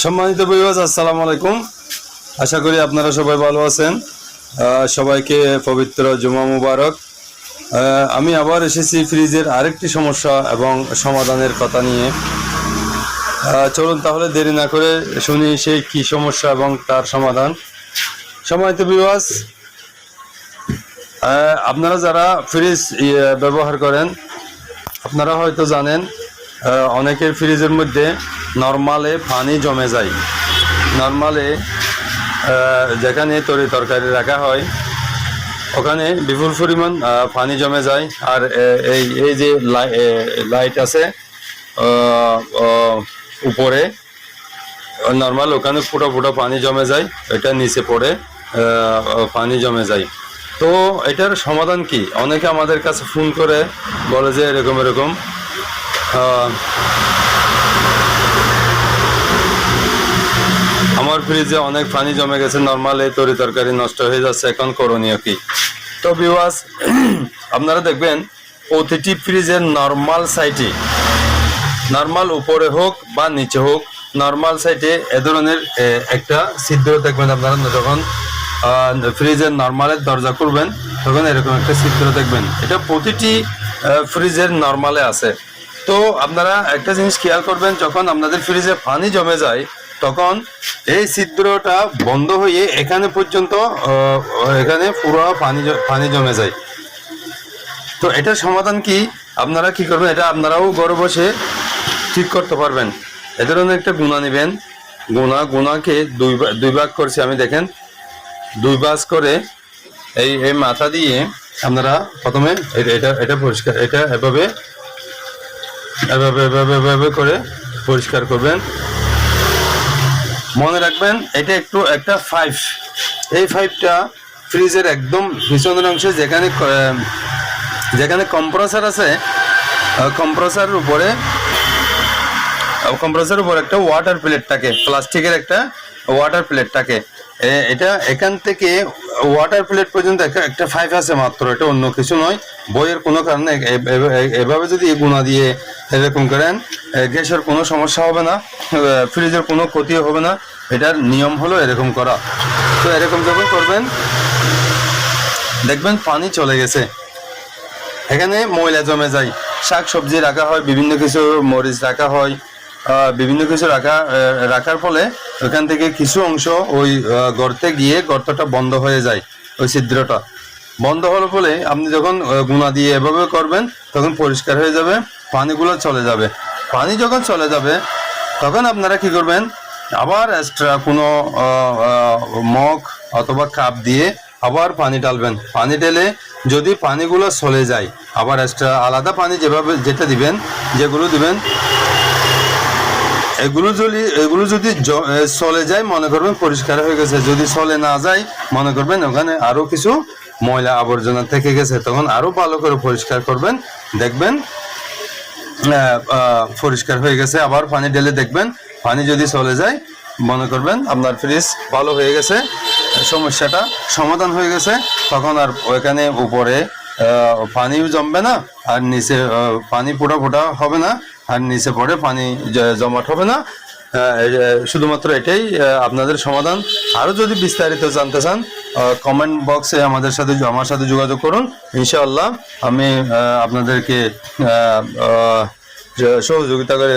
সম্মানিত ভিউয়ার্স, আসসালামু আলাইকুম। আশা করি আপনারা সবাই ভালো আছেন। সবাইকে পবিত্র জুমা মুবারক। আমি আবার এসেছি ফ্রিজের আরেকটি সমস্যা এবং সমাধানের কথা নিয়ে। চলুন তাহলে দেরি না করে শুনি সেই কি সমস্যা এবং তার সমাধান। সম্মানিত ভিউয়ার্স, আপনারা যারা ফ্রিজ ব্যবহার করেন আপনারা হয়তো জানেন অনেকের ফ্রিজের মধ্যে নরমালে পানি জমে যায়। নরমালে যেখানে তরি তরকারি রাখা হয় ওখানে বিপুল পরিমাণ পানি জমে যায়। আর এই যে লাইট আছে উপরে নরমাল, ওখানে ফুটো ফুটো পানি জমে যায়, এটা নিচে পড়ে পানি জমে যায়। তো এটার সমাধান কি? অনেকে আমাদের কাছে ফোন করে বলে যে এরকম এরকম আমার ফ্রিজে অনেক পানি জমে গেছে, নরমালে তরি তরকারি নষ্ট হয়ে যাচ্ছে, এখন করণীয় কি? তো ভিউয়ার্স, আপনারা দেখবেন প্রতিটি ফ্রিজের নরমাল সাইডে, নরমাল উপরে হোক বা নিচে হোক, নরমাল সাইডে এ ধরনের একটা ছিদ্র দেখবেন। আপনারা যখন ফ্রিজের নরমালের দরজা খুলবেন তখন এরকম একটা ছিদ্র দেখবেন। এটা প্রতিটি ফ্রিজের নরমালে আছে। তো আপনারা একটা জিনিস খেয়াল করবেন, যখন আপনাদের ফ্রিজে পানি জমে যায় তখন এই ছিদ্রটা বন্ধ হয়ে এখানে পর্যন্ত এখানে পুরো পানি জমে যায়। তো এটার সমাধান কি? আপনারা কি করবেন, এটা আপনারাও ঘরে বসে ঠিক করতে পারবেন। এ ধরনের একটা গুণা নেবেন। গুণাকে দুই ভাগ করছি আমি, দেখেন দুই ভাঁজ করে এই মাথা দিয়ে আপনারা প্রথমে এটা পরিষ্কার, এটা এভাবে এভাবে এভাবে এভাবে করে পরিষ্কার করবেন। মনে রাখবেন এটা একটা পাইপ, এই পাইপটা ফ্রিজের একদম পিছনের অংশে যেখানে কম্প্রেসার আছে, কম্প্রেসারের উপরে একটা ওয়াটার প্লেট থাকে, প্লাস্টিকের একটা ওয়াটার প্লেট থাকে। এটা এখান থেকে ওয়াটার প্লেট পর্যন্ত একটা পাইপ আছে মাত্র, এটা অন্য কিছু নয়। বইয়ের কোনো কারণে এভাবে যদি গুণা দিয়ে এরকম করেন, গ্যাসের কোনো সমস্যা হবে না, ফ্রিজের কোনো ক্ষতিও হবে না। এটার নিয়ম হলো এরকম করা। তো এরকম যখন করবেন দেখবেন পানি চলে গেছে, এখানে ময়লা জমে যায়। শাক সবজি রাখা হয়, বিভিন্ন কিছু মরিচ রাখা হয়, বিভিন্ন কিছু রাখার ফলে ওখান থেকে কিছু অংশ ওই গর্তে গিয়ে গর্তটা বন্ধ হয়ে যায়। ওই ছিদ্রটা বন্ধ হওয়ার ফলে আপনি যখন গুণা দিয়ে এভাবে করবেন তখন পরিষ্কার হয়ে যাবে, পানিগুলো চলে যাবে। পানি যখন চলে যাবে তখন আপনারা কি করবেন, আবার এক্সট্রা কোনো মগ অথবা কাপ দিয়ে আবার পানি ঢালবেন। পানি ঢেলে যদি পানিগুলো চলে যায়, আবার এক্সট্রা আলাদা পানি যেটা দিবেন, যেগুলো দিবেন, এগুলো যদি চলে যায় মনে করবেন পরিষ্কার হয়ে গেছে। যদি চলে না যায় মনে করবেন ওখানে আরো কিছু ময়লা আবর্জনা থেকে গেছে, তখন আরো ভালো করে পরিষ্কার করবেন, দেখবেন পরিষ্কার হয়ে গেছে। আবার পানি ঢেলে দেখবেন, পানি যদি চলে যায় মনে করবেন আপনার ফ্রিজ ভালো হয়ে গেছে, সমস্যাটা সমাধান হয়ে গেছে। তখন আর ওইখানে উপরে পানিও জমবে না, আর নিচে পানি ফোটা হবে না, আর নিচে পড়ে পানি জমাট হবে না। শুধুমাত্র এটাই আপনাদের সমাধান। আরও যদি বিস্তারিত জানতে চান কমেন্ট বক্সে আমার সাথে যোগাযোগ করুন। ইনশাআল্লাহ আমি আপনাদেরকে সহযোগিতা করে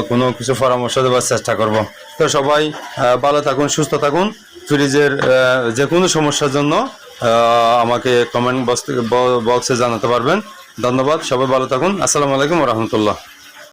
কোনো কিছু পরামর্শ দেওয়ার চেষ্টা করব। তো সবাই ভালো থাকুন, সুস্থ থাকুন। ফ্রিজের যে কোনো সমস্যার জন্য আমাকে কমেন্ট বক্সে জানাতে পারবেন। ধন্যবাদ, সবাই ভালো থাকুন। আসসালামু আলাইকুম ওয়া রাহমাতুল্লাহ।